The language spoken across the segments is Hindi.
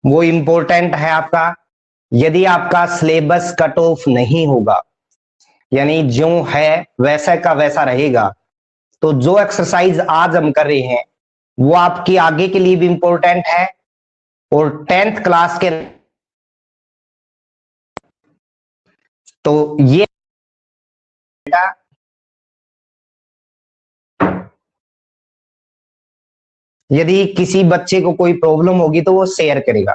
वो इंपॉर्टेंट है आपका। यदि आपका सिलेबस कट ऑफ नहीं होगा, यानी जो है वैसा का वैसा रहेगा, तो जो एक्सरसाइज आज हम कर रहे हैं वो आपकी आगे के लिए भी इंपॉर्टेंट है। और 10th क्लास के तो ये यदि किसी बच्चे को कोई प्रॉब्लम होगी तो वो शेयर करेगा।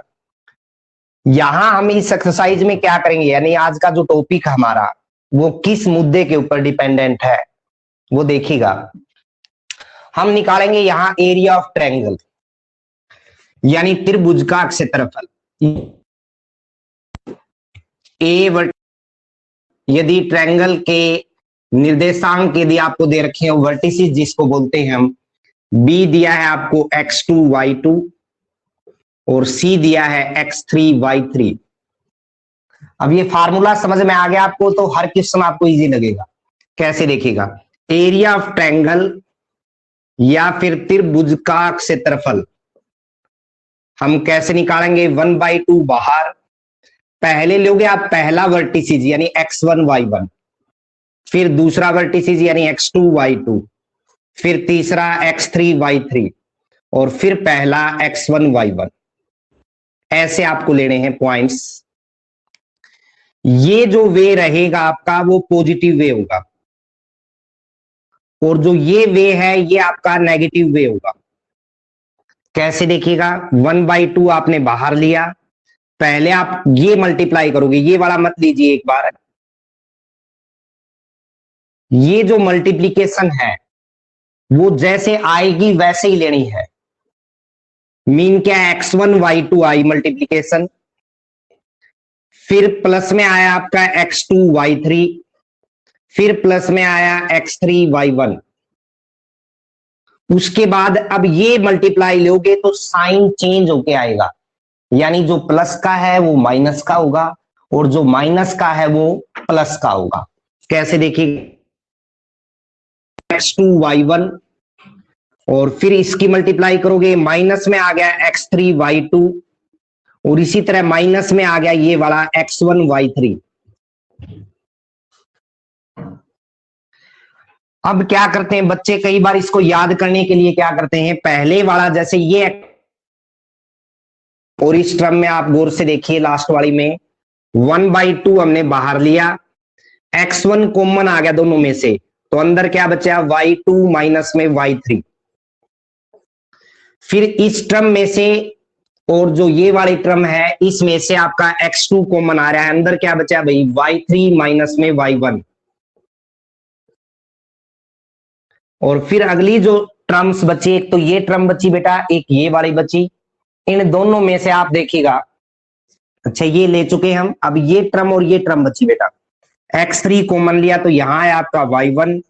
यहां हम इस एक्सरसाइज में क्या करेंगे, यानी आज का जो टॉपिक हमारा वो किस मुद्दे के ऊपर डिपेंडेंट है वो देखिएगा। हम निकालेंगे यहां एरिया ऑफ ट्रायंगल, यानी त्रिभुज का क्षेत्रफल। यदि ट्रायंगल के निर्देशांक यदि आपको दे रखे हैं वर्टिसेस जिसको बोलते हैं हम, बी दिया है आपको x2 y2 और सी दिया है x3 y3। अब ये फार्मूला समझ में आ गया आपको तो हर क्वेश्चन आपको इजी लगेगा। कैसे देखिएगा, एरिया ऑफ ट्रायंगल या फिर त्रिभुज का क्षेत्रफल हम कैसे निकालेंगे। 1/2 बाहर, पहले लोगे आप पहला वर्टिसेस यानी x1 y1, फिर दूसरा वर्टिसेस यानी x2 y2, फिर तीसरा x3 y3 और फिर पहला x1 y1। ऐसे आपको लेने हैं पॉइंट्स। ये जो वे रहेगा आपका वो पॉजिटिव वे होगा और जो ये वे है ये आपका नेगेटिव वे होगा। कैसे देखिएगा, 1/2 आपने बाहर लिया, पहले आप ये मल्टीप्लाई करोगे, ये वाला मत लीजिए एक बार। ये जो मल्टीप्लीकेशन है वो जैसे आएगी वैसे ही लेनी है। मीन क्या है, x1 y2 आई मल्टीप्लीकेशन, फिर प्लस में आया आपका x2 y3, फिर प्लस में आया x3 y1। उसके बाद अब ये मल्टीप्लाई लोगे तो साइन चेंज होके आएगा, यानी जो प्लस का है वो माइनस का होगा और जो माइनस का है वो प्लस का होगा। कैसे देखिए, x2 y1 और फिर इसकी मल्टीप्लाई करोगे, माइनस में आ गया x3 y2 और इसी तरह माइनस में आ गया ये वाला x1 y3। अब क्या करते हैं बच्चे, कई बार इसको याद करने के लिए क्या करते हैं, पहले वाला जैसे ये, और इस टर्म में आप गौर से देखिए लास्ट वाली में 1/2 हमने बाहर लिया, x1 कॉमन आ गया दोनों में से, तो अंदर क्या बचा y2 माइनस में y3। फिर इस टर्म में से और जो ये वाली टर्म है इसमें से आपका x2 कॉमन आ रहा है, अंदर क्या बचा भाई y3 माइनस में y1। और फिर अगली जो टर्म्स बची, एक तो ये टर्म बची बेटा, एक ये वाली बची, इन दोनों में से आप देखिएगा, अच्छा ये ले चुके हम, अब ये टर्म और ये टर्म बची बेटा, x3 कॉमन लिया तो यहां है आपका y1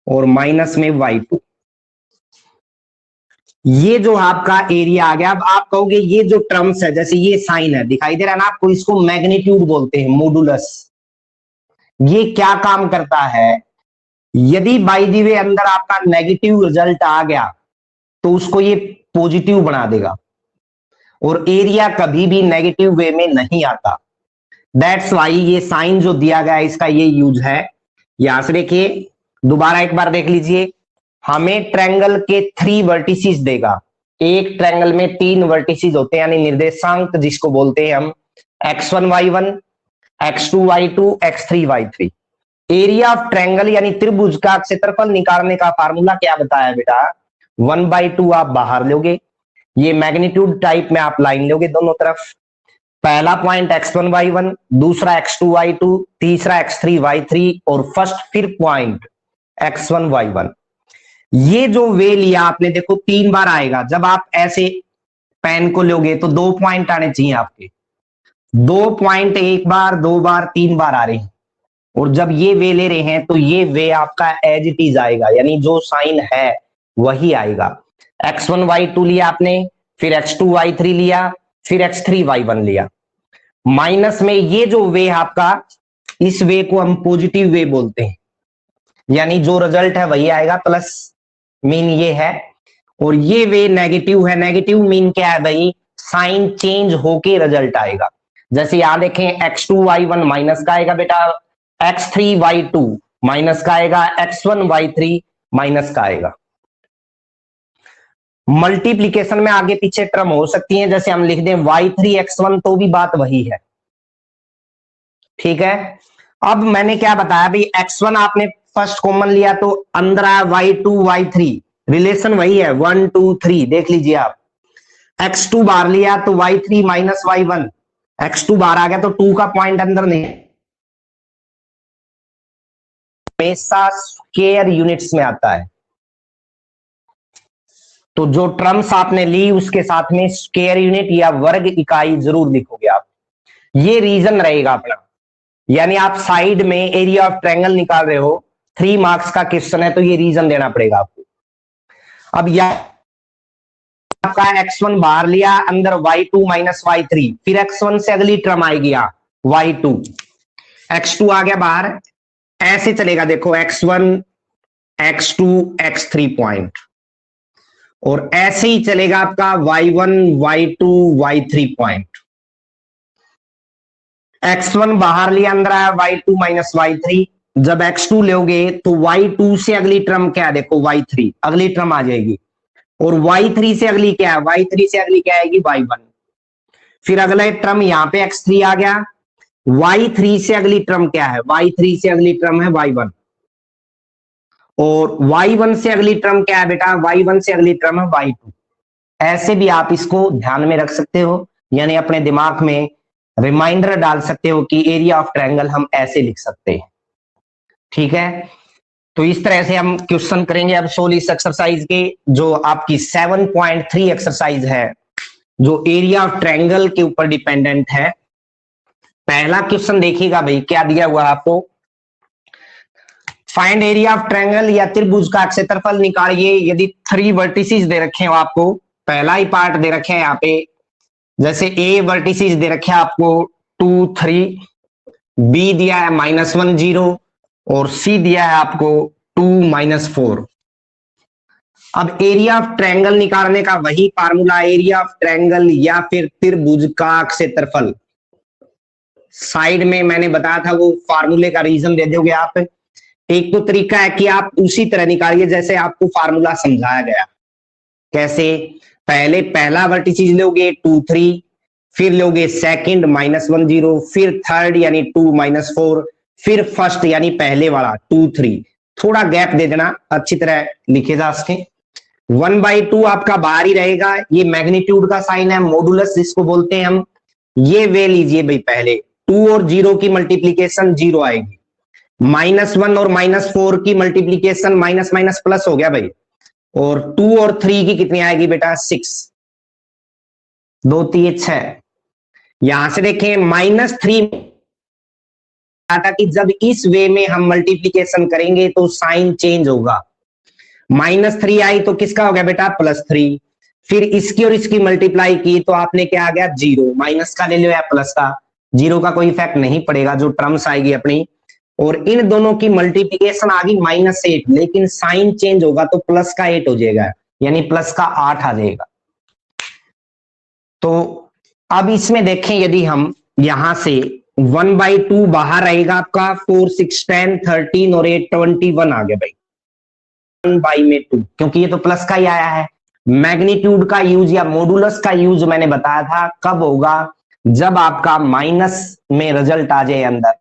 और माइनस में y2। ये जो आपका एरिया आ गया। अब आप कहोगे ये जो टर्म्स है, जैसे ये साइन है दिखाई दे रहा है ना आपको, इसको मैग्नीट्यूड बोलते हैं, मॉडुलस। ये क्या काम करता है, यदि बाय द वे अंदर आपका नेगेटिव रिजल्ट आ गया तो उसको ये पॉजिटिव बना देगा, और एरिया कभी भी नेगेटिव वे में नहीं आता। दैट्स वाई ये साइन जो दिया गया है इसका ये यूज है। यहां से देखिए, दोबारा एक बार देख लीजिए, हमें ट्रायंगल के 3 वर्टिसेस देगा। एक ट्रायंगल में 3 वर्टिसेस होते हैं, यानी निर्देशांक जिसको बोलते हैं हम, x1 y1, x2 y2, x3 y3। Area of triangle यानी त्रिभुज का क्षेत्रफल निकालने का फार्मूला क्या बताया बेटा, 1/2 आप बाहर लोगे, ये मैग्नीट्यूड टाइप में आप लाइन लोगे दोनों तरफ, पहला पॉइंट x1 y1, दूसरा x2 y2, तीसरा x3 y3 और फर्स्ट फिर पॉइंट x1 y1। ये जो वे लिया आपने, देखो 3 बार आएगा। जब आप ऐसे पेन को लोगे तो 2 पॉइंट आने चाहिए आपके, 2 पॉइंट एक बार, 2 बार, 3 बार आ रहे हैं। और जब ये वे ले रहे हैं तो ये वे आपका एज इट इज आएगा, यानी जो साइन है वही आएगा। x1 y2 लिया आपने, फिर x2 y3 लिया, फिर x3 y1 लिया। माइनस में ये जो वे आपका, इस वे को हम पॉजिटिव वे बोलते हैं, यानी जो रिजल्ट है वही आएगा, प्लस मीन ये है। और ये वे नेगेटिव है, नेगेटिव मीन क्या है भाई, साइन चेंज होके रिजल्ट आएगा। जैसे यहां देखें x2y1 माइनस का आएगा बेटा, x3y2 माइनस का आएगा, x1y3 माइनस का आएगा। मल्टीप्लीकेशन में आगे पीछे टर्म हो सकती है, जैसे हम लिख दें y3x1 तो भी बात वही है। ठीक है, अब मैंने क्या बताया भाई, x1 आपने फर्स्ट कॉमन लिया तो अंदर आया y2 y3, रिलेशन वही है 1 2 3, देख लीजिए आप। x2 बाहर लिया तो y3 माइनस y1, x2 बाहर आ गया तो 2 का पॉइंट अंदर नहीं, हमेशा स्क्वायर यूनिट्स में आता है। तो जो टर्म्स आपने ली उसके साथ में स्क्वायर यूनिट या वर्ग इकाई जरूर लिखोगे आप, ये रीजन रहेगा अपना। यानी आप साइड में एरिया ऑफ ट्रायंगल निकाल रहे हो, 3 मार्क्स का क्वेश्चन है तो ये रीजन देना पड़ेगा आपको। अब यह आपका x1 बाहर लिया, अंदर y2 माइनस y3, फिर x1 से अगली टर्म आएगी y2, x2 आ गया बाहर, ऐसे चलेगा देखो x1 x2 x3 पॉइंट, और ऐसे ही चलेगा आपका y1 y2 y3 point. x1 बाहर लिया, अंदर आया y2 माइनस y3, जब x2 लोगे तो y2 से अगली टर्म क्या है देखो y3, अगली टर्म आ जाएगी, और y3 से अगली क्या है, y3 से अगली क्या आएगी y1, फिर अगला टर्म यहां पे x3 आ गया, y3 से अगली टर्म क्या है, y3 से अगली टर्म है y1, और y1 से अगली टर्म क्या है बेटा, y1 से अगली टर्म है y2। ऐसे भी आप इसको ध्यान में रख सकते हो, यानी अपने दिमाग में रिमाइंडर डाल सकते हो कि एरिया ऑफ ट्रायंगल हम ऐसे लिख सकते हैं। ठीक है, तो इस तरह से हम क्वेश्चन करेंगे अब सोल्व इस एक्सरसाइज के, जो आपकी 7.3 एक्सरसाइज है, जो एरिया ऑफ ट्रायंगल के ऊपर डिपेंडेंट है। पहला क्वेश्चन देखिएगा भाई, क्या दिया हुआ है आपको, फाइंड एरिया ऑफ ट्रायंगल या त्रिभुज का क्षेत्रफल निकालिए यदि 3 वर्टिसेस दे रखे हो आपको। पहला ही पार्ट दे रखे हैं यहाँ पे, जैसे ए वर्टिसेस दे रखे हैं आपको 2 3, बी दिया है -1 0, और सी दिया है आपको 2 -4। अब एरिया ऑफ ट्रायंगल निकालने का वही फार्मूला, एरिया ऑफ ट्रायंगल या फिर त्रिभुज का क्षेत्रफल। साइड में मैंने बताया था वो फार्मूले का रीजन दे दोगे आप। एक तो तरीका है कि आप उसी तरह निकालिए जैसे आपको फार्मूला समझाया गया। कैसे, पहले पहला वर्टिसेस लोगे 2 3, फिर लोगे सेकंड -1 0, फिर थर्ड यानी 2 -4, फिर फर्स्ट यानी पहले वाला 2 3, थोड़ा गैप दे देना, अच्छी तरह लिखे जा सके। 1/2 आपका बाहर ही रहेगा, ये मैग्नीट्यूड का साइन है, मॉडुलस जिसको बोलते हैं हम। ये वे लीजिए भाई, पहले 2 और 0 की मल्टीप्लीकेशन 0 आएगी, -1 और -4 की मल्टीप्लीकेशन माइनस माइनस प्लस हो गया भाई, और 2 और 3 की कितनी आएगी बेटा 6, 2 3 6। यहां से देखें -3 कि जब इस वे में हम मल्टीप्लीकेशन करेंगे तो साइन चेंज होगा। -3 आई तो किसका हो गया बेटा +3, फिर इसकी और इसकी मल्टीप्लाई की तो आपने क्या आ गया 0, माइनस का ले लो या प्लस का, 0 का कोई इफेक्ट नहीं पड़ेगा, जो टर्म्स आएगी अपनी। और इन दोनों की मल्टीप्लीकेशन आ गई -8, लेकिन साइन चेंज होगा तो प्लस का 8 हो जाएगा, यानी प्लस का 8 आ जाएगा। तो अब इसमें देखें, यदि हम यहां से 1/2 बाहर रहेगा आपका, 4 6 10 13 और 8 21 आ गया भाई, 1/2, क्योंकि ये तो प्लस का ही आया है। मैग्नीट्यूड का यूज या मॉडुलस का यूज मैंने बताया था कब होगा, जब आपका माइनस में रिजल्ट आ जाए अंदर।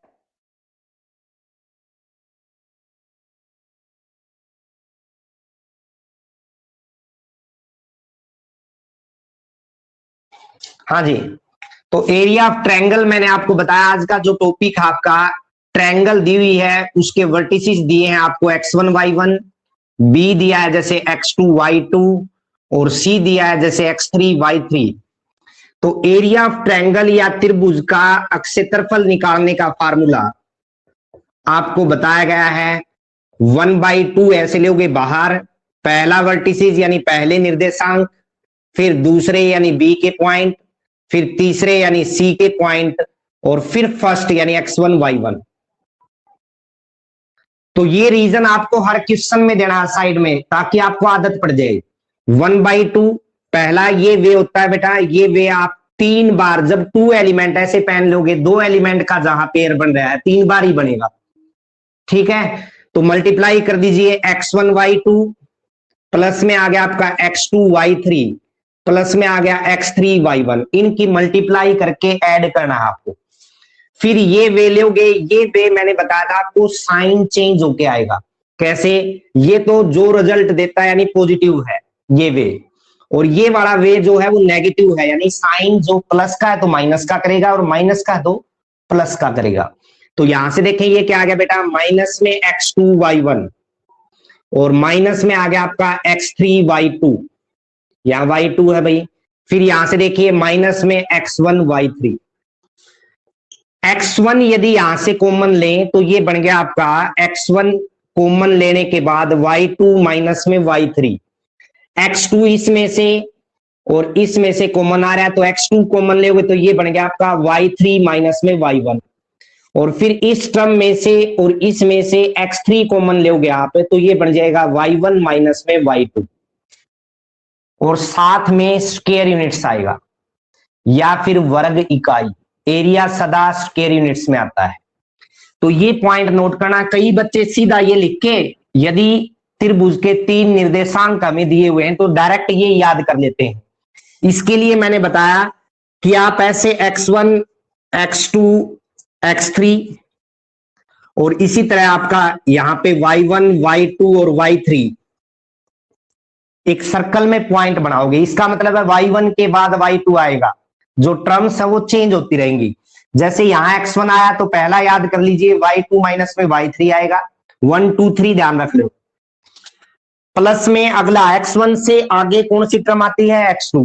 हाँ जी, तो एरिया ऑफ ट्रायंगल मैंने आपको बताया, आज का जो टॉपिक आपका ट्रायंगल दी हुई है, उसके वर्टिसेस दिए हैं आपको x1 y1, बी दिया है जैसे x2 y2, और सी दिया है जैसे x3 y3। तो एरिया ऑफ ट्रायंगल या त्रिभुज का क्षेत्रफल निकालने का फार्मूला आपको बताया गया है। 1/2 ऐसे लोगे बाहर, पहला वर्टिसेस यानी पहले निर्देशांक, फिर दूसरे यानी बी के पॉइंट, फिर तीसरे यानी सी के पॉइंट, और फिर फर्स्ट यानी x1 y1। तो ये रीजन आपको हर क्वेश्चन में देना है साइड में, ताकि आपको आदत पड़ जाए। 1/2 पहला ये वे होता है बेटा, ये वे आप 3 बार, जब 2 एलिमेंट ऐसे पहन लोगे, 2 एलिमेंट का जहां पेयर बन रहा है 3 बार ही बनेगा, ठीक है। तो मल्टीप्लाई कर दीजिए x1 y2 प्लस में आ गया आपका x2 y3 प्लस में आ गया x3 y1, इनकी मल्टीप्लाई करके ऐड करना है आपको। फिर ये वे लोगे, ये वे मैंने बताया था आपको साइन चेंज होके आएगा। कैसे? ये तो जो रिजल्ट देता है यानी पॉजिटिव है ये वे, और ये वाला वे जो है वो नेगेटिव है, यानी साइन जो प्लस का है तो माइनस का करेगा और माइनस का है तो प्लस का करेगा। तो यहां से देखें ये क्या आ गया बेटा, माइनस में x2 y1 और माइनस में आ गया आपका x3 y2, यहां y2 है भाई। फिर यहां से देखिए माइनस में x1 y3, x1 यदि यहां से कॉमन लें तो ये बन गया आपका x1 कॉमन लेने के बाद y2 माइनस में y3, x2 इसमें से और इसमें से कॉमन आ रहा है तो x2 कॉमन लेंगे तो ये बन गया आपका y3 माइनस में y1, और फिर इस टर्म में से और इसमें से x3 कॉमन लोगे आप तो ये बन जाएगा y1 माइनस में y2, और साथ में स्क्वायर यूनिट्स आएगा या फिर वर्ग इकाई, एरिया सदा स्क्वायर यूनिट्स में आता है। तो ये पॉइंट नोट करना, कई बच्चे सीधा ये लिख के यदि त्रिभुज के 3 निर्देशांक हमें दिए हुए हैं तो डायरेक्ट ये याद कर लेते हैं। इसके लिए मैंने बताया कि आप ऐसे x1 x2 x3 और इसी तरह आपका यहां पे y1 y2 और y3 एक सर्कल में पॉइंट बनाओगे। इसका मतलब है y1 के बाद y2 आएगा, जो टर्म्स है वो चेंज होती रहेंगी। जैसे यहां x1 आया तो पहला याद कर लीजिए y2 माइनस में y3 आएगा, 1 2 3 ध्यान रख लो। प्लस में अगला x1 से आगे कौन सी टर्म आती है, x2,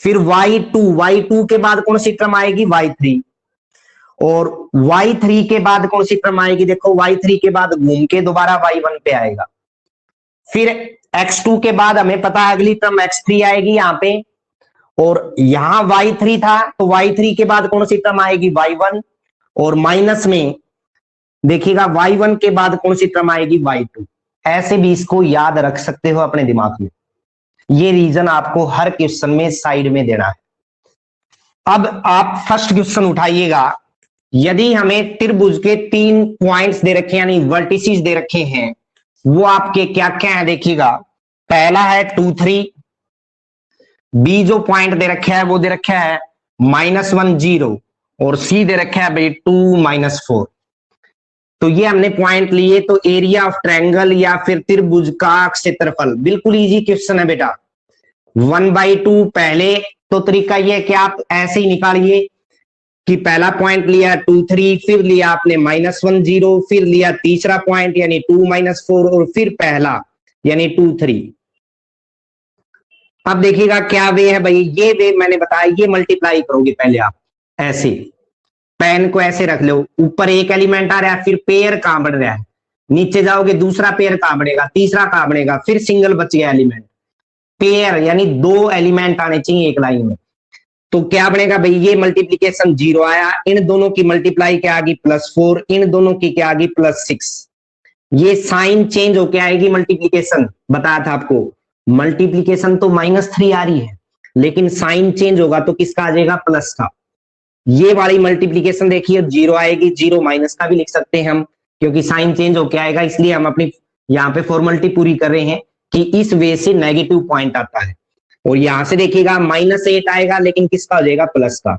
फिर y2 के बाद कौन सी टर्म आएगी, y3, और y3 के बाद कौन सी टर्म आएगी, देखो y3 के बाद घूम के दोबारा y1 पे आएगा। फिर x2 के बाद हमें पता है अगली टर्म x3 आएगी यहां पे, और यहां y3 था तो y3 के बाद कौन सी टर्म आएगी, y1, और माइनस में देखिएगा y1 के बाद कौन सी टर्म आएगी, y2। ऐसे भी इसको याद रख सकते हो अपने दिमाग में, ये रीजन आपको हर क्वेश्चन में साइड में देना है। अब आप फर्स्ट क्वेश्चन उठाइएगा, यदि हमें त्रिभुज के 3 पॉइंट्स दे रखे यानी वर्टिसेस दे रखे हैं, वो आपके क्या क्या है देखिएगा। पहला है 2 3, बी जो पॉइंट दे रखा है वो दे रखा है -1 0, और सी दे रखा है भाई 2 -4। तो ये हमने पॉइंट लिए, तो एरिया ऑफ ट्रायंगल या फिर त्रिभुज का क्षेत्रफल, बिल्कुल इजी क्वेश्चन है बेटा। 1/2 पहले तो तरीका ये है कि आप ऐसे ही निकालिए कि पहला पॉइंट लिया 2 3, फिर लिया आपने -1 0, फिर लिया तीसरा पॉइंट यानी 2 -4, और फिर पहला यानी 2 3। अब देखिएगा क्या वे है भाई, ये वे मैंने बताया, ये मल्टीप्लाई करोगे पहले आप ऐसे, पेन को ऐसे रख लो, ऊपर एक एलिमेंट आ रहा है, फिर पेयर कहां बढ़ रहा है, नीचे जाओगे दूसरा पेयर कहां बढ़ेगा, तीसरा कहां बढ़ेगा, फिर सिंगल बच गया एलिमेंट, पेयर यानी 2 एलिमेंट आने चाहिए एक लाइन में। तो क्या बनेगा भाई, ये मल्टीप्लीकेशन 0 आया, इन दोनों की मल्टीप्लाई क्या आ गई +4, इन दोनों की क्या आ गई +6। ये साइन चेंज होके आएगी मल्टीप्लीकेशन, बताया था आपको। मल्टीप्लीकेशन तो -3 आ रही है, लेकिन साइन चेंज होगा तो किसका आ जाएगा, प्लस का। ये वाली मल्टीप्लीकेशन देखिए 0 आएगी, 0 माइनस का भी लिख सकते हैं हम, क्योंकि साइन चेंज होके आएगा, इसलिए हम अपनी यहाँ पे फॉर्मेलिटी पूरी कर रहे हैं कि इस वे से नेगेटिव पॉइंट आता है। और यहां से देखिएगा -8 आएगा, लेकिन किसका हो जाएगा, प्लस का।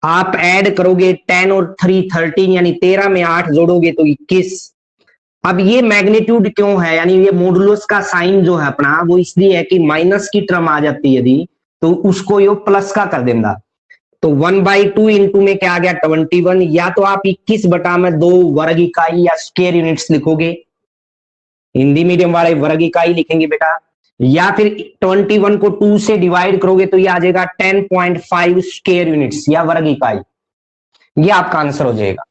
आप ऐड करोगे 10 और 3 13, यानी 13 में 8 जोड़ोगे तो 21। अब ये मैग्नीट्यूड क्यों है, यानी ये मॉडुलस का साइन जो है अपना, वो इसलिए है कि माइनस की टर्म आ जाती है यदि, तो उसको यो प्लस का कर देगा। तो 1/2 इंटू में क्या आ गया, 21, या तो आप 21/2 वर्ग इकाई या स्क्वायर यूनिट्स लिखोगे, हिंदी मीडियम वाले वर्ग इकाई लिखेंगे बेटा, या फिर 21 को 2 से डिवाइड करोगे तो ये आ जाएगा 10.5 स्क्वायर यूनिट्स या वर्ग इकाई, ये आपका आंसर हो जाएगा।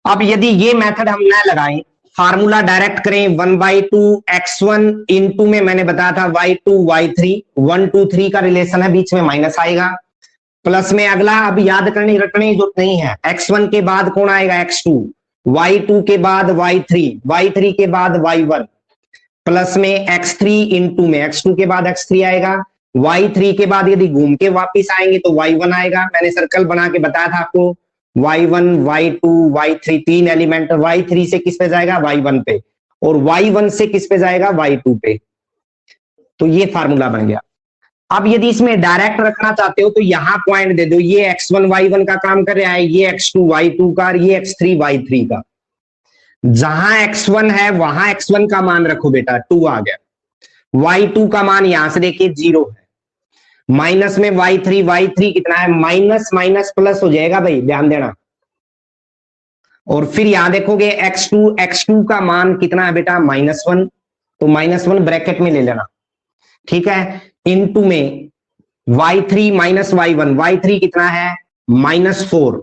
अब यदि ये मेथड हम ना लगाएं, फार्मूला डायरेक्ट करें, 1/2 x1 इंटू में मैंने बताया था y2 y3, 1 2 3 का रिलेशन है, बीच में माइनस आएगा, प्लस में अगला, अब याद करने रखने की जरूरत नहीं है, x1 के बाद कौन आएगा, x2, y2 के बाद y3, y3 के बाद y1, प्लस में x3 इंटू में x2 के बाद x3 आएगा, y3 के बाद यदि घूम के वापिस आएंगे तो y1 आएगा। मैंने सर्कल बना के बताया था आपको, y1 y2 y3 तीन एलिमेंट, y3 से किस पे जाएगा y1 पे, और y1 से किस पे जाएगा y2 पे। तो ये फार्मूला बन गया। अब यदि इसमें डायरेक्ट रखना चाहते हो तो यहां पॉइंट दे दो, ये x1 y1 का काम कर रहा है, ये x2 y2 का, ये x3 y3 का। जहां x1 है वहां x1 का मान रखो बेटा, 2 आ गया। y2 का मान यहां से देखिए 0 है, माइनस में y3 कितना है, माइनस माइनस प्लस हो जाएगा भाई, ध्यान देना। और फिर यहां देखोगे x2 का मान कितना है बेटा, -1, तो -1 ब्रैकेट में ले लेना, ठीक है। इनटू में y3 माइनस y1 कितना है -4,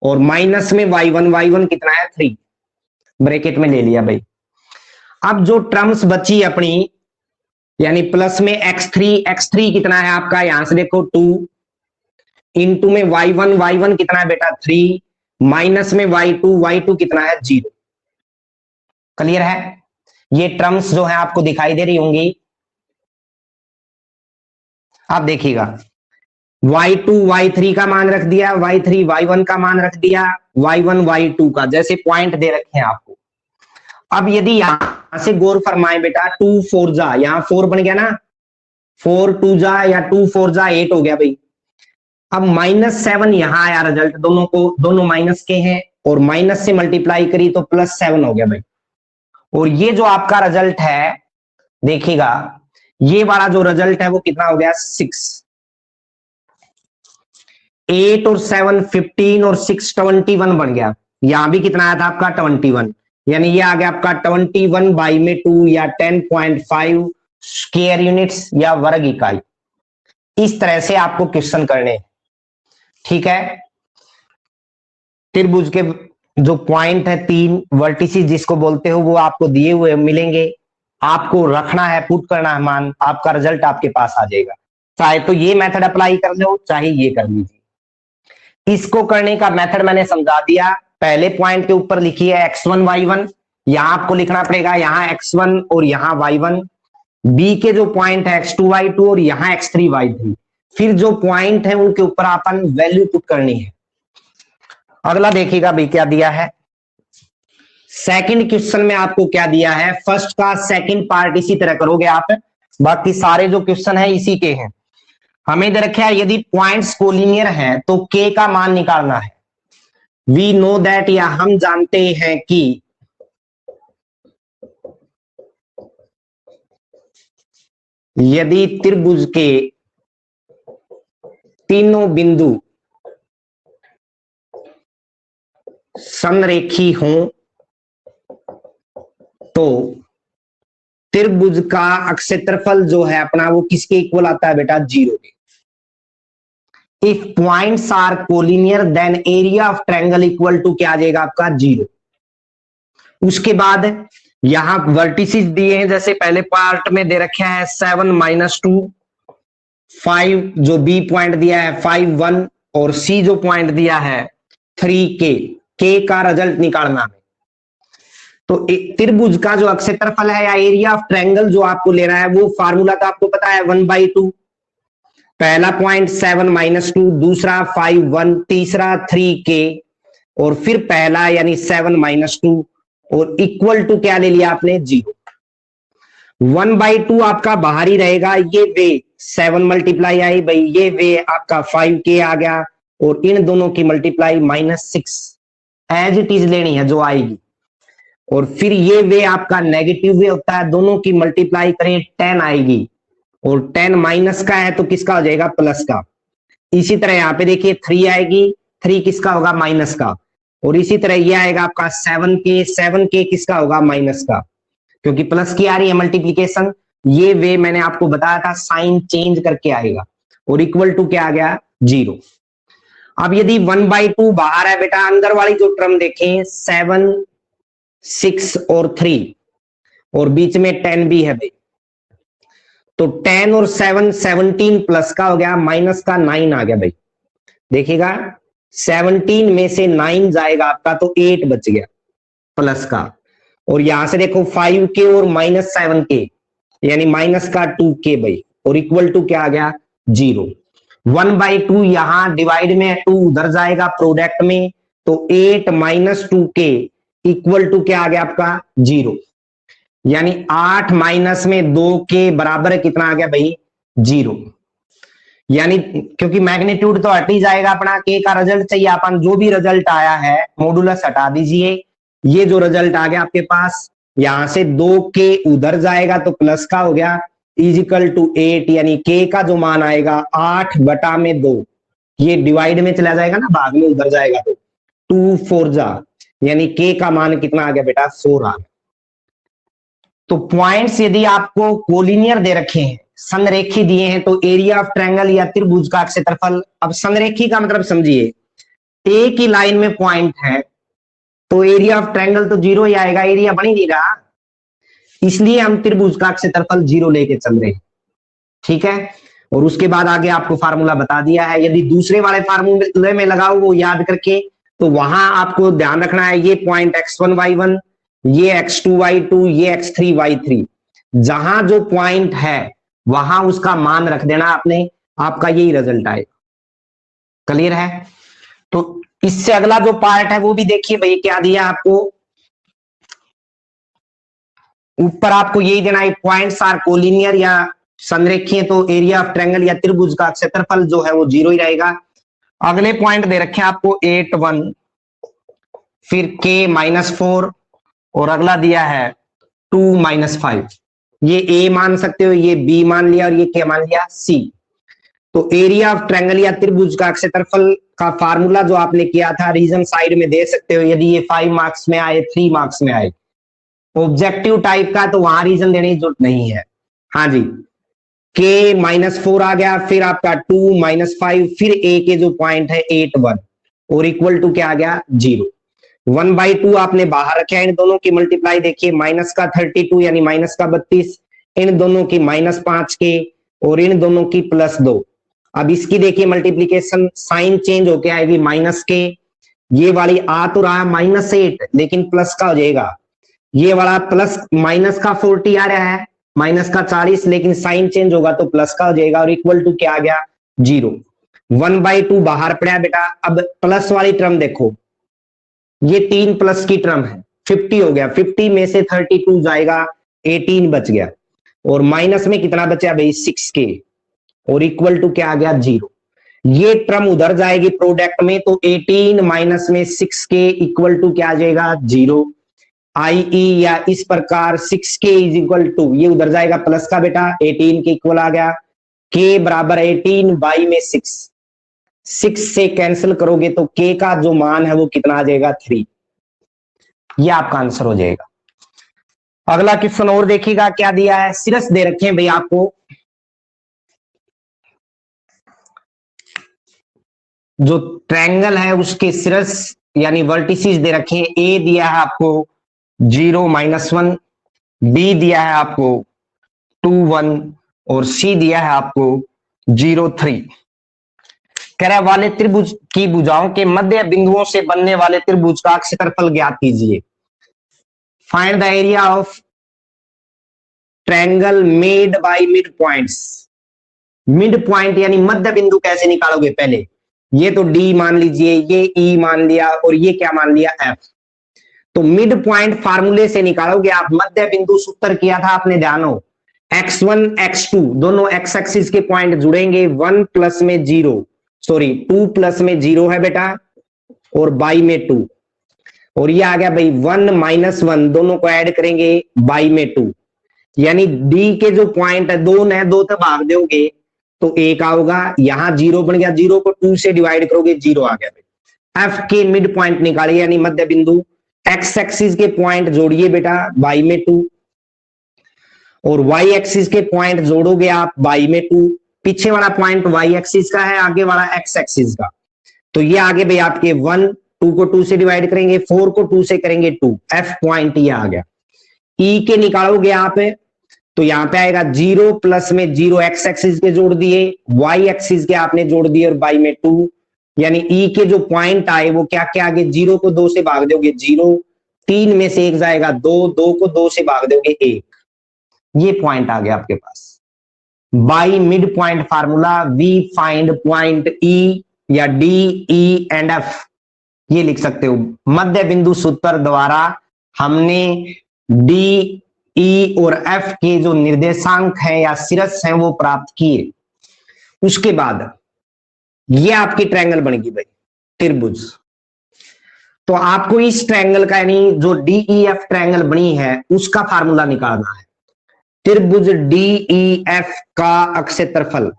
और माइनस में y1 कितना है 3, ब्रैकेट में ले लिया भाई। अब जो टर्म्स बची अपनी, यानी प्लस में x3 कितना है आपका, यहां से देखो 2, इंटू में y1 कितना है बेटा 3, माइनस में y2 कितना है 0। क्लियर है? ये टर्म्स जो है आपको दिखाई दे रही होंगी। आप देखिएगा, y2 y3 का मान रख दिया, y3 y1 का मान रख दिया, y1 y2 का, जैसे पॉइंट दे रखे हैं आपको। अब यदि यहां से गौर फरमाए बेटा, 2 4 जा, यहां 4 बन गया ना, 4 2 जा या 2 4 जा 8 हो गया भाई। अब -7 यहां आया रिजल्ट, दोनों माइनस के हैं, और माइनस से मल्टीप्लाई करी तो +7 हो गया भाई। और ये जो आपका रिजल्ट है देखिएगा, ये वाला जो रिजल्ट है वो कितना हो गया 6, 8 और 7 15 और 6 21 बन गया। यहां भी कितना आया था आपका 21, यानी ये आ गया आपका 21/2 या 10.5 स्क्वायर यूनिट्स या वर्ग इकाई। इस तरह से आपको क्वेश्चन करने हैं, ठीक है। त्रिभुज के जो पॉइंट है 3 वर्टिसेस जिसको बोलते हो, वो आपको दिए हुए मिलेंगे, आपको रखना है, पुट करना है मान, आपका रिजल्ट आपके पास आ जाएगा। चाहे तो ये मेथड अप्लाई कर लो, चाहे ये कर लीजिए। इसको करने का मेथड मैंने समझा दिया। पहले पॉइंट के ऊपर लिखिए x1 y1, यहां आपको लिखना पड़ेगा यहाँ x1 और यहाँ y1। बी के जो पॉइंट है x2 y2 और यहाँ x3 y3, फिर जो पॉइंट है उनके ऊपर अपन वैल्यू पुट करनी है। अगला देखिएगा भाई क्या दिया है। सेकंड क्वेश्चन में आपको क्या दिया है, फर्स्ट का सेकंड पार्ट इसी तरह करोगे आप, बाकी सारे जो क्वेश्चन है इसी के हैं। हमें दे रखा है यदि पॉइंट्स कोलिनियर हैं तो k का मान निकालना है। वी नो दैट, या हम जानते हैं कि यदि त्रिभुज के तीनों बिंदु समरेखी हों तो त्रिभुज का क्षेत्रफल जो है अपना वो किसके इक्वल आता है बेटा, 0 के। If points are collinear then area of triangle equal to क्या आ जाएगा आपका 0। उसके बाद यहां वर्टिसेस दिए हैं, जैसे पहले पार्ट में दे रखे हैं 7 - 2, 5 जो बी पॉइंट दिया है 5 1, और सी जो पॉइंट दिया है 3k, के का रिजल्ट निकालना है। तो त्रिभुज का जो क्षेत्रफल है या एरिया ऑफ ट्रायंगल जो आपको लेना है, वो फार्मूला तो आपको पता है 1/2। पहला पॉइंट 7 - 2, दूसरा 5 1, तीसरा 3k, और फिर पहला यानी 7 - 2, और इक्वल टू क्या ले लिया आपने 0। 1/2 आपका बाहर ही रहेगा, ये वे 7 मल्टीप्लाई आई भाई, ये वे आपका 5k आ गया, और इन दोनों की मल्टीप्लाई -6 एज इट इज लेनी है जो आएगी। और फिर ये वे आपका नेगेटिव वे होता है, दोनों की मल्टीप्लाई करें 10 आएगी, और 10 माइनस का है तो किसका हो जाएगा, प्लस का। इसी तरह यहाँ पे देखिए 3 आएगी, 3 किसका होगा, माइनस का। और इसी तरह ये आएगा आपका 7k किसका होगा, माइनस का, क्योंकि प्लस की आ रही है मल्टीप्लीकेशन। ये वे मैंने आपको बताया था साइन चेंज करके आएगा, और इक्वल टू क्या आ गया 0। अब यदि 1/2 बाहर है बेटा, अंदर वाली जो टर्म देखें 7 6 और 3, और बीच में 10 भी है भाई, तो 10 और 7 17 प्लस का हो गया, माइनस का 9 आ गया भाई। देखिएगा 17 में से 9 जाएगा आपका तो 8 बच गया प्लस का, और यहां से देखो 5k और -7k यानी माइनस का 2k भाई, और इक्वल टू क्या आ गया 0। 1/2 यहां डिवाइड में 2 उधर जाएगा प्रोडक्ट में, तो 8 - 2k इक्वल टू क्या आ गया आपका 0। यानी 8 माइनस में 2k बराबर कितना आ गया भाई 0। यानी क्योंकि मैग्नीट्यूड तो हट ही जाएगा अपना, के का रिजल्ट चाहिए अपन, जो भी रिजल्ट आया है मॉडुलस हटा दीजिए। ये जो रिजल्ट आ गया आपके पास, यहां से 2k उधर जाएगा तो प्लस का हो गया इजिकल टू 8, यानी के का जो मान आएगा 8/2, ये डिवाइड में चला जाएगा ना, भाग में उधर जाएगा तो 2 4 जा, यानी के का मान कितना आ गया बेटा 4 आ गया। तो पॉइंट्स यदि आपको कोलिनियर दे रखे हैं, संरेखी दिए हैं, तो एरिया ऑफ ट्रायंगल या त्रिभुज का क्षेत्रफल। अब संरेखी का मतलब समझिए, एक ही लाइन में पॉइंट है तो एरिया ऑफ ट्रायंगल तो 0 ही आएगा, एरिया बन ही नहीं रहा, इसलिए हम त्रिभुज का क्षेत्रफल 0 लेके चल रहे हैं। ठीक है, और उसके बाद आगे आपको फार्मूला बता दिया है। यदि दूसरे वाले फार्मूले में लगाओ वो याद करके, तो वहां आपको ध्यान रखना है ये पॉइंट x1 y1, ये x2 y2, ये x3 y3, जहां जो पॉइंट है वहां उसका मान रख देना आपने, आपका यही रिजल्ट आएगा। क्लियर है? तो इससे अगला जो पार्ट है वो भी देखिए भाई, क्या दिया आपको ऊपर, आपको यही देना है पॉइंट्स आर कोलिनियर या संरेखीय, तो एरिया ऑफ ट्रायंगल या त्रिभुज का क्षेत्रफल जो है वो 0 ही रहेगा। अगले पॉइंट दे रखे हैं आपको 8 1, फिर k -4, और अगला दिया है 2 -5। ये a मान सकते हो, ये b मान लिया, और ये क्या मान लिया c। तो एरिया ऑफ ट्रायंगल या त्रिभुज का क्षेत्रफल का फार्मूला जो आपने किया था, रीजन साइड में दे सकते हो, यदि ये 5 मार्क्स में आए, 3 मार्क्स में आए। ऑब्जेक्टिव टाइप का तो वहां रीजन देने की जरूरत नहीं है। हाँ जी, k -4 आ गया, फिर आपका 2 -5, फिर a के जो पॉइंट है 8 1, और इक्वल टू क्या आ गया 0। 1/2 आपने बाहर रखे, इन दोनों की मल्टीप्लाई देखिए, माइनस का 32 यानी माइनस का 32, इन दोनों की -5k, और इन दोनों की +2। अब इसकी देखिए मल्टीप्लीकेशन, साइन चेंज होके आएगी -k, ये वाली आ तो रहा -8 लेकिन प्लस का हो जाएगा, ये वाला प्लस माइनस का 40 आ रहा है, माइनस का 40, लेकिन साइन चेंज होगा तो प्लस का हो जाएगा, और इक्वल टू क्या आ गया 0। 1/2 बाहर पड़ा बेटा। अब प्लस वाली टर्म देखो, ये 3 प्लस की टर्म है, 50 हो गया, 50 में से 32 जाएगा, 18 बच गया, और माइनस में कितना बचा भाई 6k, और इक्वल टू क्या आ गया 0। ये टर्म उधर जाएगी प्रोडक्ट में, तो 18 माइनस में 6k इक्वल टू क्या आ जाएगा 0। i.e. या इस प्रकार 6k इज इक्वल टू, ये उधर जाएगा प्लस का बेटा, 18 के इक्वल आ गया, k बराबर 18 बाई में 6 से कैंसिल करोगे तो k का जो मान है वो कितना आ जाएगा 3। ये आपका आंसर हो जाएगा। अगला क्वेश्चन और देखिएगा क्या दिया है, सिरस दे रखे हैं भाई आपको, जो ट्रायंगल है उसके सिरस यानी वर्टिसेस दे रखे हैं। ए दिया है आपको 0 -1, बी दिया है आपको 2 1, और सी दिया है आपको 0 3। कह रहा वाले त्रिभुज की भुजाओं के मध्य बिंदुओं से बनने वाले त्रिभुज का क्षेत्रफल ज्ञात कीजिए। Find the area of triangle made by mid points. Mid point यानी मध्य बिंदु कैसे निकालोगे, पहले ये तो डी मान लीजिए, ये ई मान लिया, और ये क्या मान लिया एफ। तो मिड पॉइंट फार्मूले से निकालोगे आप। मध्य बिंदु सूत्र किया था आपने, ध्यान हो, x1 x2 दोनों x एक्सिस के पॉइंट जुड़ेंगे, 1 प्लस में 0, सॉरी 2 प्लस में 0 है बेटा, और बाई में 2, और ये आ गया भाई 1 -1, दोनों को ऐड करेंगे बाई में 2, यानी डी के जो पॉइंट है 2 ने 2 तक भाग दोगे तो 1 होगा, यहां 0 बन गया, 0 को 2 से डिवाइड करोगे 0 आ गया भाई। एफ के मिड पॉइंट निकालिए यानी मध्य बिंदु, एक्स एक्सिस के पॉइंट जोड़िए बेटा बाई में 2, और वाई एक्सिस के पॉइंट जोड़ोगे आप बाई में 2। पीछे वाला पॉइंट वाई एक्सिस का है, आगे वाला एक्स एक्सिस का, तो ये आगे भाई आपके 1, 2 को 2 से डिवाइड करेंगे, 4 को 2 से करेंगे 2, एफ पॉइंट ये आ गया। ई के निकालोगे आप, तो यहां पे आएगा 0 प्लस में 0 एक्स एक्सिस के जोड़ दिए, वाई एक्सिस के आपने जोड़ दिए, और बाई में 2, यानी ई के जो पॉइंट आए वो क्या क्या आगे 0 को 2 से भाग दोगे 0, 3 में से 1 जाएगा 2, 2 को 2 से भाग दोगे 1। ये पॉइंट आ गया आपके पास। By mid point formula we find point E या डी, ई एंड एफ, ये लिख सकते हो। मध्य बिंदु सूत्र द्वारा हमने डी, ई और एफ के जो निर्देशांक हैं या शीर्ष हैं वो प्राप्त किए। उसके बाद ये आपकी ट्रायंगल बनेगी भाई, त्रिभुज। तो आपको इस ट्रायंगल का यानी जो डीईएफ ट्रायंगल बनी है उसका फार्मूला निकालना है। त्रिभुज डीईएफ का अक्षेत्रफल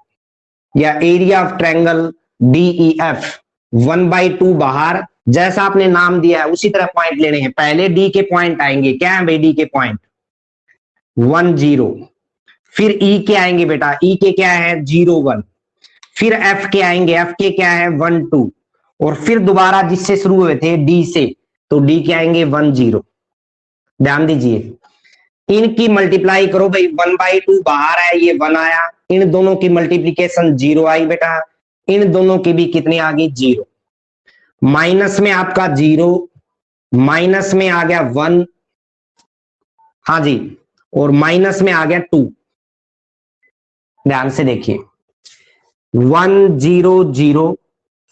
या एरिया ऑफ ट्रायंगल डीईएफ 1/2 बाहर, जैसा आपने नाम दिया है उसी तरह पॉइंट लेने हैं। पहले डी के पॉइंट आएंगे, क्या है भाई डी के पॉइंट 1 0, फिर ई के आएंगे बेटा, ई के क्या है 0 1, फिर एफ के आएंगे, एफ के क्या है 1 2, और फिर दोबारा जिससे शुरू हुए थे डी से, तो डी के आएंगे 1 0। ध्यान दीजिए, इनकी मल्टीप्लाई करो भाई, 1/2 बाहर है, ये 1 आया, इन दोनों की मल्टीप्लीकेशन 0 आई बेटा, इन दोनों की भी कितनी आ गई 0, माइनस में आपका 0, माइनस में आ गया 1, हाँ जी, और माइनस में आ गया 2। ध्यान से देखिए 1 0 0,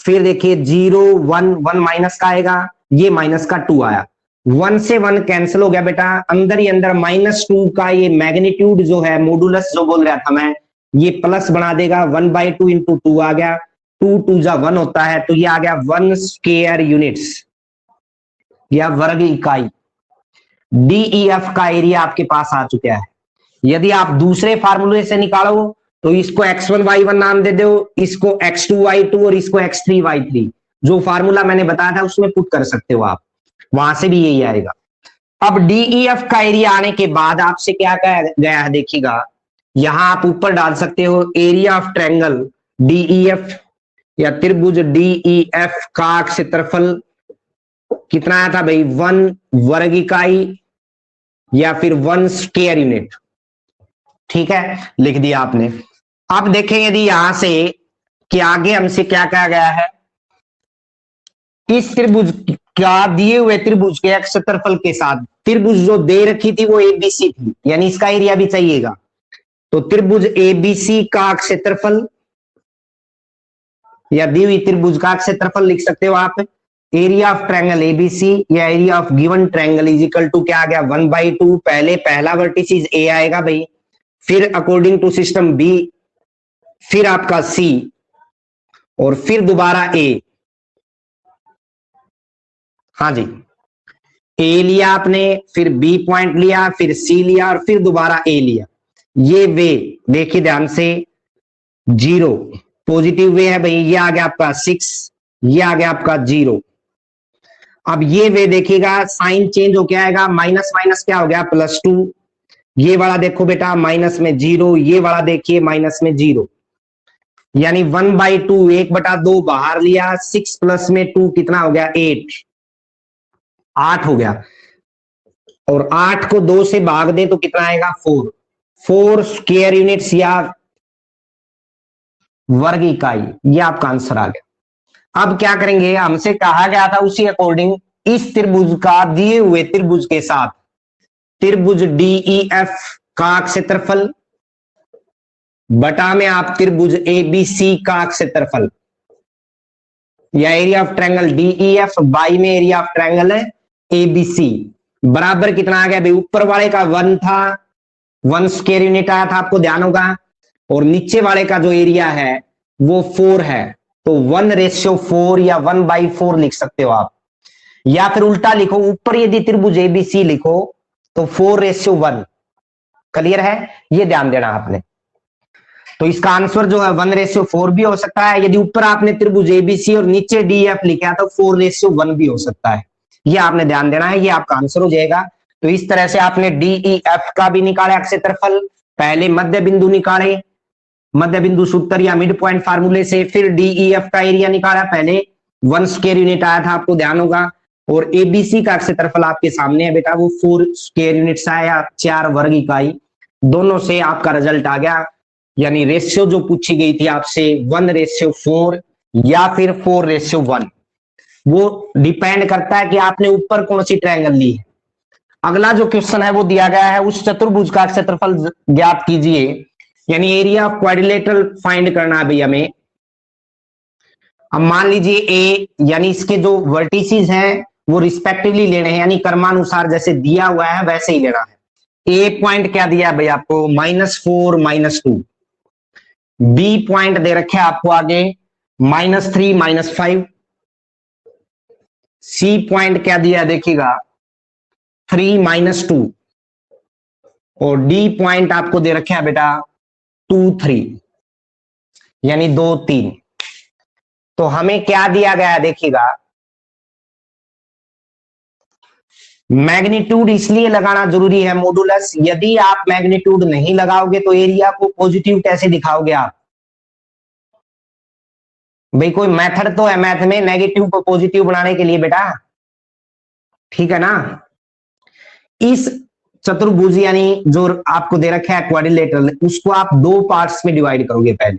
फिर देखिए 0 1 1 माइनस का आएगा, ये माइनस का 2 आया, 1 से 1 कैंसिल हो गया बेटा, अंदर ही अंदर -2 का ये मैग्नीट्यूड जो है, मॉडुलस जो बोल रहा था मैं, ये प्लस बना देगा, 1/2 इंटू 2 आ गया, 2 2 जा 1 होता है, तो ये आ गया 1 स्क्वायर यूनिट्स या वर्ग इकाई। डीईएफ का एरिया आपके पास आ चुका है। यदि आप दूसरे फार्मूले से निकालो तो इसको x1 y1 नाम दे दो, इसको x2 y2 और इसको x3 y3, जो फार्मूला मैंने बताया था उसमें पुट कर सकते हो आप, वहां से भी यही आएगा। अब डीईएफ का एरिया आने के बाद आपसे क्या कहा गया है देखिएगा, यहां आप ऊपर डाल सकते हो एरिया ऑफ ट्रायंगल डीईएफ या त्रिभुज डीईएफ का क्षेत्रफल कितना आया था भाई 1 वर्ग इकाई या फिर 1 स्क्वायर यूनिट। ठीक है, लिख दिया आपने। अब देखें यदि यहां से कि आगे हमसे क्या कहा गया है, इस त्रिभुज का दिए हुए त्रिभुज के क्षेत्रफल के साथ त्रिभुज जो दे रखी थी वो एबीसी थी, यानी इसका एरिया भी चाहिएगा, तो त्रिभुज एबीसी का क्षेत्रफल या दी हुई त्रिभुज का क्षेत्रफल लिख सकते हो आप, एरिया ऑफ ट्रायंगल एबीसी या area of given triangle is equal to क्या आ गया 1/2, पहले पहला वर्टिसिस ए आएगा भाई, फिर अकॉर्डिंग टू सिस्टम बी, फिर आपका सी, और फिर दोबारा ए। हाँ जी, ए लिया आपने, फिर बी पॉइंट लिया, फिर सी लिया और फिर दोबारा ए लिया। ये वे देखिए ध्यान से 0 पॉजिटिव वे है भाई, ये आ गया आपका 6, ये आ गया आपका 0। अब ये वे देखिएगा साइन चेंज हो क्या आएगा, माइनस माइनस क्या हो गया +2, ये वाला देखो बेटा माइनस में 0, ये वाला देखिए माइनस में 0, यानी 1/2 1/2 बाहर लिया, 6 प्लस में 2 कितना हो गया 8 हो गया, और 8 को 2 से भाग दे तो कितना आएगा 4 स्क्वायर यूनिट्स या वर्ग इकाई, ये आपका आंसर आ गया। अब क्या करेंगे, हमसे कहा गया था उसी अकॉर्डिंग इस त्रिभुज का दिए हुए त्रिभुज के साथ त्रिभुज डीईएफ का क्षेत्रफल बटा में आप त्रिभुज एबीसी का क्षेत्रफल या area of triangle DEF by में एरिया ऑफ ट्रायंगल है एबीसी बराबर कितना आ गया भाई, ऊपर वाले का 1 था, 1 स्क्वायर यूनिट आया था आपको ध्यान होगा, और नीचे वाले का जो एरिया है वो 4 है, तो 1/4 या 1/4 लिख सकते हो आप, या फिर उल्टा लिखो, ऊपर यदि त्रिभुज एबीसी लिखो तो 4/1। क्लियर है, ये ध्यान देना आपने। तो इसका आंसर जो है 1/4 भी हो सकता है, यदि ऊपर आपने त्रिभुज एबीसी और नीचे डीएफ लिखा तो 4/1 भी हो सकता है, ये आपने ध्यान देना है, ये आपका आंसर हो जाएगा। तो इस तरह से आपने डीईएफ का भी निकाला क्षेत्रफल, पहले मध्य बिंदु निकाले मध्य बिंदु सूत्र या मिड पॉइंट फार्मूले से, फिर डीईएफ का एरिया निकाला, पहले 1 स्क्वायर यूनिट आया था आपको ध्यान होगा, और एबीसी का क्षेत्रफल आपके सामने है बेटा, वो 4 स्क्वायर यूनिट्स आया, 4 वर्ग इकाई, दोनों से आपका रिजल्ट आ गया, यानी रेशियो जो पूछी गई थी आपसे 1/4 या फिर 4/1। वो डिपेंड करता है कि आपने ऊपर कौन सी ट्रायंगल ली है। अगला जो क्वेश्चन है वो दिया गया है, उस चतुर्भुज का क्षेत्रफल ज्ञात कीजिए, यानी एरिया ऑफ क्वाड्रिलेटरल फाइंड करना है भाई हमें। अब मान लीजिए ए, यानी इसके जो वर्टिसेस हैं वो रिस्पेक्टिवली लेने हैं, यानी क्रमानुसार जैसे दिया हुआ है वैसे ही लेना है। ए पॉइंट क्या दिया है भाई आपको, -4 -2। बी पॉइंट दे रखे आपको आगे -3 -5। सी पॉइंट क्या दिया देखिएगा 3 -2। और डी पॉइंट आपको दे रखे है बेटा 2 3, यानी 2 3। तो हमें क्या दिया गया है देखिएगा, मैग्नीट्यूड इसलिए लगाना जरूरी है मॉडुलस। यदि आप मैग्नीट्यूड नहीं लगाओगे तो एरिया को पॉजिटिव कैसे दिखाओगे आप? भाई कोई मेथड तो है मैथ में नेगेटिव को पॉजिटिव बनाने के लिए बेटा, ठीक है ना। इस चतुर्भुज यानी जो आपको दे रखा है क्वाड्रिलेटरल, उसको आप दो पार्ट्स में डिवाइड करोगे। पहले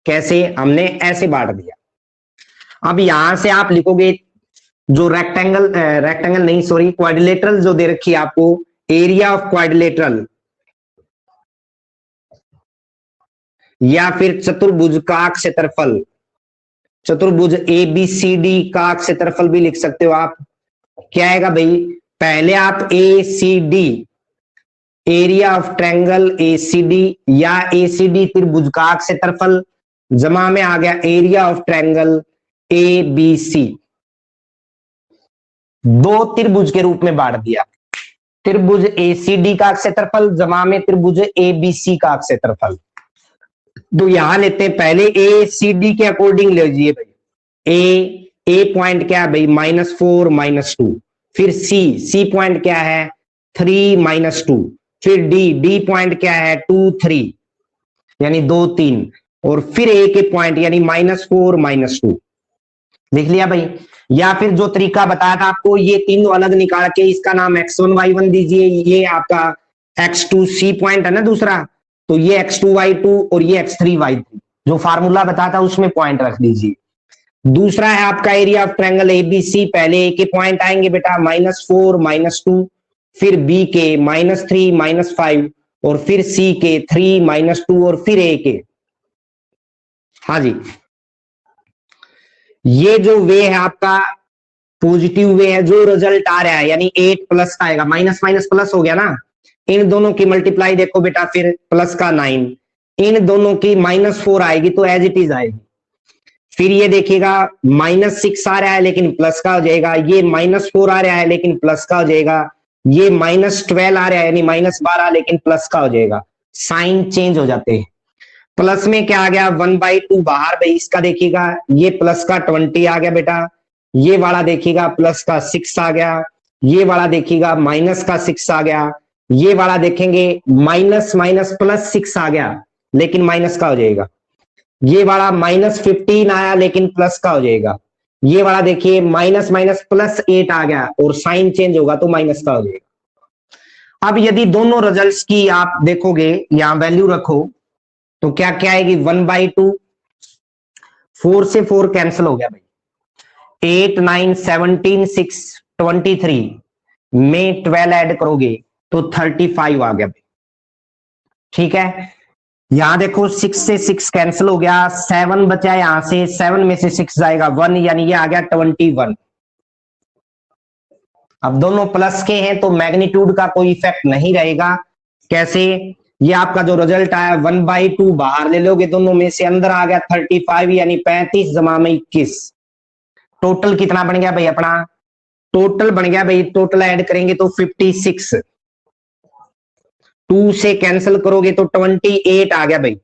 कैसे, हमने ऐसे बांट दिया। अब यहां से आप लिखोगे जो रेक्टेंगल नहीं सॉरी क्वाड्रिलेटरल जो दे रखी है आपको, एरिया ऑफ क्वाड्रिलेटरल या फिर चतुर्भुज का क्षेत्रफल, चतुर्भुज ABCD का क्षेत्रफल भी लिख सकते हो आप। क्या आएगा भाई, पहले आप ACD, area of triangle ACD या ACD त्रिभुज का क्षेत्रफल, जमा में आ गया एरिया ऑफ ट्रायंगल ABC। दो त्रिभुज के रूप में बांट दिया, त्रिभुज ACD का क्षेत्रफल जमा में त्रिभुज ABC का क्षेत्रफल। तो यहां लेते हैं पहले ACD के अकॉर्डिंग ले लीजिए भाई। ए पॉइंट क्या है भाई -4 -2, फिर सी पॉइंट क्या है 3 -2, फिर डी पॉइंट क्या है 2 3, यानी 2 3, और फिर ए के पॉइंट यानी -4 -2। लिख लिया भाई। या फिर जो तरीका बताया था आपको, ये तीनों अलग निकाल के इसका नाम x1 y1 दीजिए, ये आपका x2 सी पॉइंट है ना दूसरा, तो ये x2 y2 और ये x3 y3, जो फार्मूला बताया था उसमें पॉइंट रख दीजिए। दूसरा है आपका एरिया ऑफ ट्रायंगल ABC, पहले ए के पॉइंट आएंगे बेटा -4 -2, फिर बी के -3 -5, और फिर सी के 3 -2, और फिर ए के। हाँ जी, ये जो वे है आपका पॉजिटिव वे है, जो रिजल्ट आ रहा है यानी 8 प्लस का आएगा, माइनस माइनस प्लस हो गया ना। इन दोनों की मल्टीप्लाई देखो बेटा, फिर प्लस का 9, इन दोनों की -4 आएगी तो एज इट इज आएगी। फिर ये देखिएगा -6 आ रहा है लेकिन प्लस का हो जाएगा, ये -4 आ रहा है लेकिन प्लस का हो जाएगा, ये -12 आ रहा है यानी -12 लेकिन प्लस का हो जाएगा। साइन चेंज हो जाते हैं। प्लस में क्या आ गया 1/2 बाहर भाई, इसका देखिएगा ये प्लस का 20 आ गया बेटा, ये वाला देखिएगा प्लस का 6 आ गया, ये वाला देखिएगा माइनस का 6 आ गया, ये वाला देखेंगे माइनस माइनस प्लस 6 आ गया लेकिन माइनस का हो जाएगा, ये वाला -15 आया लेकिन प्लस का हो जाएगा, ये वाला देखिए माइनस माइनस +8 आ गया और साइन चेंज होगा तो माइनस का हो जाएगा। अब यदि दोनों रिजल्ट्स की आप देखोगे, यहां वैल्यू रखो तो क्या क्या आएगी 1/2, 4 से 4 कैंसिल हो गया भाई, 8 9 17 6 23 में 12 ऐड करोगे तो 35 आ गया भाई। ठीक है, यहां देखो 6 से 6 कैंसिल हो गया, 7 बचा, यहां से 7 में से 6 जाएगा 1, यानी ये आ गया 21। अब दोनों प्लस के हैं तो मैग्नीट्यूड का कोई इफेक्ट नहीं रहेगा। कैसे, ये आपका जो रिजल्ट आया 1/2 बाहर ले लोगे, दोनों में से अंदर आ गया 35, यानी 35 जमा में 21। टोटल कितना बन गया भाई अपना, टोटल बन गया भाई, टोटल ऐड करेंगे तो 56, 2 से कैंसिल करोगे तो 28 आ गया भाई,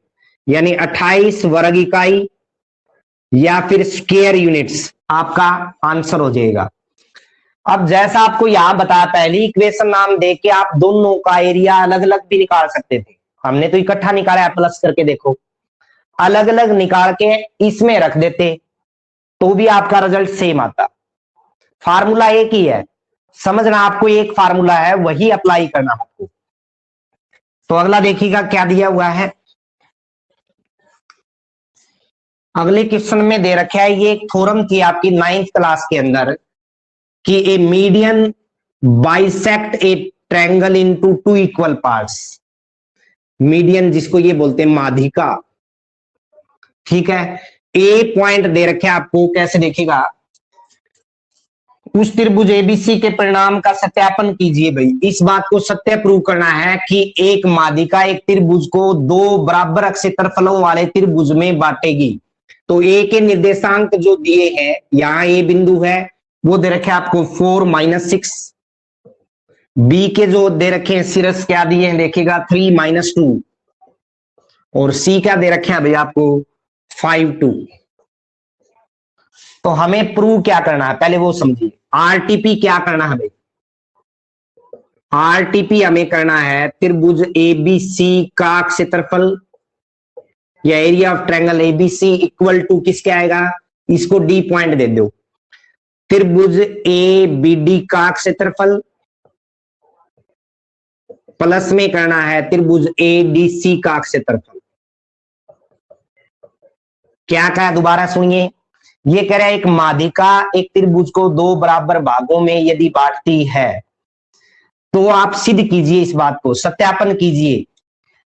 यानी 28 वर्ग इकाई या फिर स्क्वायर यूनिट्स आपका आंसर हो जाएगा। अब जैसा आपको यहां बताया, पहली इक्वेशन नाम दे के आप दोनों का एरिया अलग अलग भी निकाल सकते थे, हमने तो इकट्ठा निकाला है प्लस करके, देखो अलग अलग निकाल के इसमें रख देते तो भी आपका रिजल्ट सेम आता। फार्मूला एक ही है, समझना, आपको एक फार्मूला है वही अप्लाई करना आपको। तो अगला देखिएगा क्या दिया हुआ है, अगले क्वेश्चन में दे रखा है, ये एक थ्योरम थी आपकी 9th क्लास के अंदर कि a median bisect a triangle into two equal parts. Median जिसको ये बोलते हैं माध्यिका, ठीक है। ए पॉइंट दे रखे आपको, कैसे देखिएगा, उस त्रिभुज एबीसी के परिणाम का सत्यापन कीजिए। भाई इस बात को सत्य प्रूव करना है कि एक माध्यिका एक त्रिभुज को दो बराबर अक्ष क्षेत्रफलों वाले त्रिभुज में बांटेगी। तो ए के निर्देशांक जो दिए हैं, यहां ए बिंदु है वो दे रखे आपको 4-6, बी के जो दे रखे हैं सिरस क्या दिए हैं देखिएगा 3-2, और सी क्या दे रखे हैं भाई आपको 5-2। तो हमें प्रूव क्या करना है पहले वो समझिए। आरटीपी क्या करना है भाई, आरटीपी हमें करना है त्रिभुज एबीसी का क्षेत्रफल या area of triangle ABC equal to किसके आएगा, इसको डी पॉइंट दे दो, त्रिभुज ए बी डी का क्षेत्रफल प्लस में करना है त्रिभुज ए डी सी का क्षेत्रफल। क्या कहा दोबारा सुनिए, ये कह रहा है एक माध्यिका एक त्रिभुज को दो बराबर भागों में यदि बांटती है तो आप सिद्ध कीजिए, इस बात को सत्यापन कीजिए।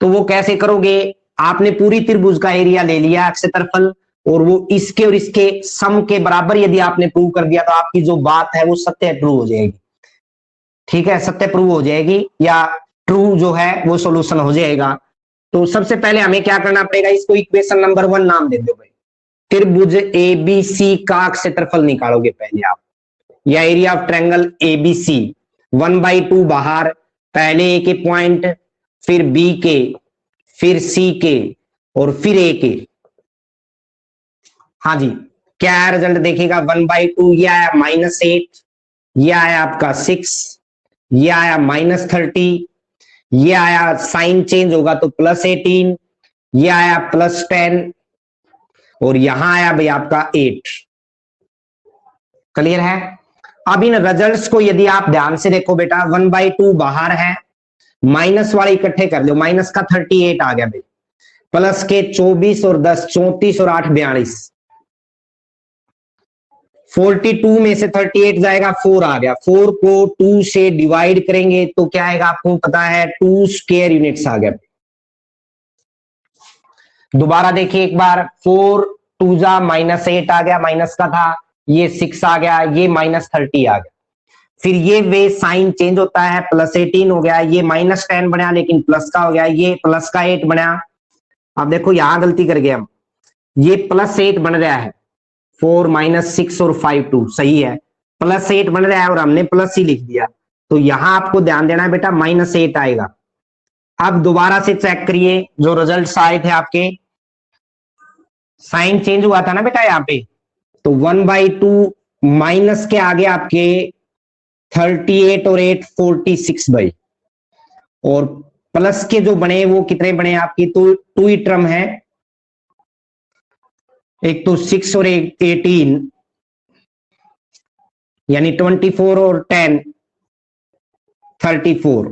तो वो कैसे करोगे, आपने पूरी त्रिभुज का एरिया ले लिया क्षेत्रफल, और वो इसके और इसके सम के बराबर यदि आपने प्रूव कर दिया तो आपकी जो बात है वो सत्य प्रूव हो जाएगी। ठीक है, सत्य प्रूव हो जाएगी या ट्रू जो है वो सॉल्यूशन हो जाएगा। तो सबसे पहले हमें क्या करना पड़ेगा, इसको इक्वेशन नंबर 1 नाम दे दो भाई। त्रिभुज एबीसी का क्षेत्रफल निकालोगे पहले आप, या एरिया ऑफ ट्रायंगल एबीसी 1/2 बाहर, पहले ए के पॉइंट, फिर बी के, फिर सी के, और फिर ए के। हाँ जी, क्या है रिजल्ट देखिएगा 1/2, ये आया -8, ये आया आपका 6, ये आया -30, ये आया साइन चेंज होगा तो +18, ये आया +10, और यहां आया भाई आपका 8। क्लियर है। अब इन रिजल्ट्स को यदि आप ध्यान से देखो बेटा, 1/2 बाहर है, माइनस वाले इकट्ठे कर लो, माइनस का 38 आ गया भाई, प्लस के 24 और 10 34 और 8 42, 42 में से 38 जाएगा 4 आ गया, 4 को 2 से डिवाइड करेंगे तो क्या आएगा आपको पता है 2 स्क्वायर यूनिट्स आ गया। दोबारा देखिए एक बार, 4 2 जा -8 आ गया, माइनस का था, ये 6 आ गया, ये -30 आ गया, फिर ये वे साइन चेंज होता है, +18 हो गया, ये -10 बना लेकिन प्लस का हो गया, ये प्लस का 8 बना। अब देखो यहां गलती कर गए हम, ये +8 बन रहा है, 4 -6 और 5 2 सही है, +8 बन रहा है और हमने प्लस ही लिख दिया, तो यहां आपको ध्यान देना है बेटा -8 आएगा। अब दोबारा से चेक करिए जो रिजल्ट्स आए थे आपके, साइन चेंज हुआ था ना बेटा यहाँ पे, तो 1/2 माइनस के आगे आपके 38 और 8 46 भाई, और प्लस के जो बने वो कितने बने आपकी, तो 2 ही टर्म है, एक तो 6 और 18 यानी 24 और 10 34,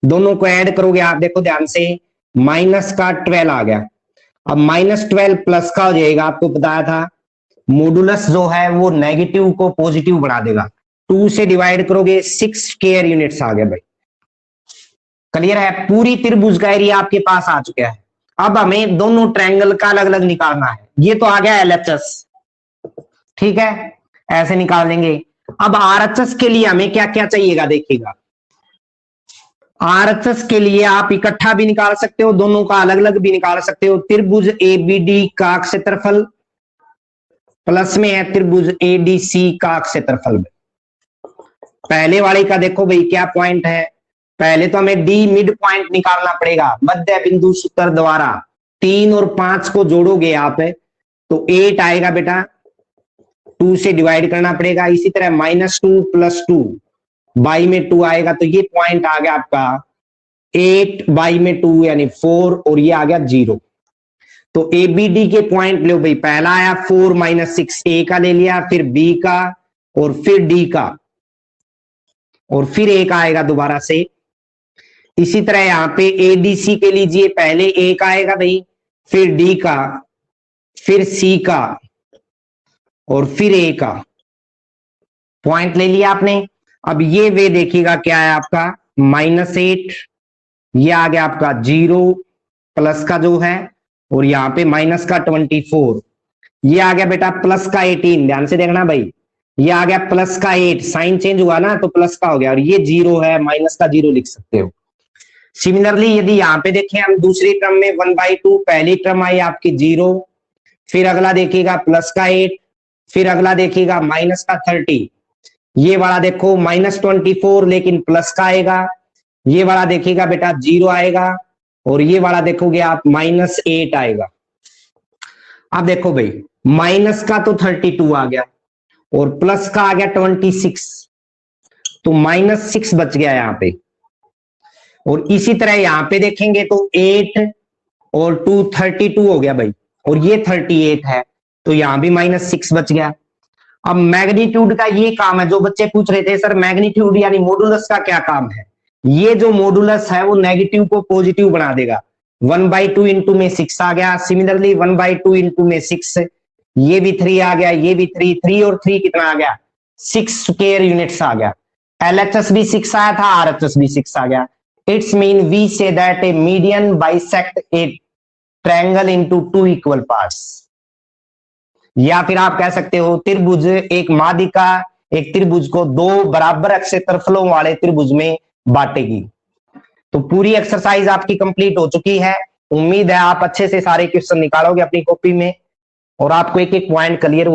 दोनों को ऐड करोगे आप देखो ध्यान से, माइनस का 12 आ गया। अब -12 प्लस का हो जाएगा, आपको बताया था मॉडुलस जो है वो नेगेटिव को पॉजिटिव बना देगा, 2 से डिवाइड करोगे 6 स्क्वायर यूनिट्स आ गए भाई। क्लियर है, पूरी त्रिभुज का एरिया आपके पास आ चुका है। अब हमें दोनों ट्रायंगल का अलग अलग निकालना है, ये तो आ गया LHS, ठीक है, ऐसे निकाल देंगे। अब RHS के लिए हमें क्या क्या चाहिएगा देखिएगा, RHS के लिए आप इकट्ठा भी निकाल सकते हो, दोनों का अलग अलग भी निकाल सकते हो। त्रिभुज ABD का क्षेत्रफल प्लस में है त्रिभुज ADC का क्षेत्रफल। पहले वाले का देखो भाई क्या पॉइंट है, पहले तो हमें डी मिड पॉइंट निकालना पड़ेगा मध्य बिंदु सूत्र द्वारा, 3 और 5 को जोड़ोगे आप तो 8 आएगा बेटा, 2 से डिवाइड करना पड़ेगा, इसी तरह -2 + 2 बाई में 2 आएगा, तो ये पॉइंट आ गया आपका 8 बाई में 2 यानी 4, और ये आ गया 0। तो ABD के पॉइंट लो भाई, पहला आया 4 - 6, A का ले लिया, फिर B का, और फिर D का, और फिर A का आएगा दोबारा से। इसी तरह यहाँ पे ADC के लीजिए, पहले A का आएगा भाई, फिर D का, फिर सी का और फिर ए का पॉइंट ले लिया आपने। अब ये वे देखिएगा क्या है आपका -8, ये आ गया आपका 0 प्लस का जो है, और यहां पे माइनस का 24, ये आ गया बेटा प्लस का 18, ध्यान से देखना भाई, ये आ गया प्लस का 8, साइन चेंज हुआ ना तो प्लस का हो गया, और ये 0 है, माइनस का 0 लिख सकते हो। सिमिलरली यदि यहां पे देखें हम दूसरी टर्म में 1/2, पहली टर्म आई आपकी 0, फिर अगला देखिएगा प्लस का 8, फिर अगला देखिएगा माइनस का 30, ये वाला देखो -24 लेकिन प्लस का आएगा, ये वाला देखिएगा बेटा 0 आएगा, और ये वाला देखोगे आप -8 आएगा। अब देखो भाई माइनस का तो 32 आ गया और प्लस का आ गया 26, तो -6 बच गया यहां पे। और इसी तरह यहां पे देखेंगे तो 8 और 2 32 हो गया भाई, और ये 38 है, तो यहां भी -6 बच गया। अब मैग्नीट्यूड का ये काम है, जो बच्चे पूछ रहे थे सर मैग्नीट्यूड यानी मॉडुलस का क्या काम है, ये जो मॉडुलस है वो नेगेटिव को पॉजिटिव बना देगा। 1/2 इंटू में 6 आ गया, सिमिलरली 1/2 इंटू में 6, ये भी 3 आ गया, ये भी 3 और 3 कितना आ गया 6 स्क्वायर यूनिट्स आ गया। LHS भी 6 आया था, RHS भी 6 आ गया। It's mean we say that a median bisect a triangle into 2 equal parts. या फिर आप कह सकते हो त्रिभुज एक माध्यिका एक त्रिभुज को 2 बराबर क्षेत्रफलों वाले त्रिभुज में बांटेगी। तो पूरी एक्सरसाइज आपकी कंप्लीट हो चुकी है। उम्मीद है आप अच्छे से सारे क्वेश्चन निकालोगे अपनी कॉपी में और आपको एक एक पॉइंट क्लियर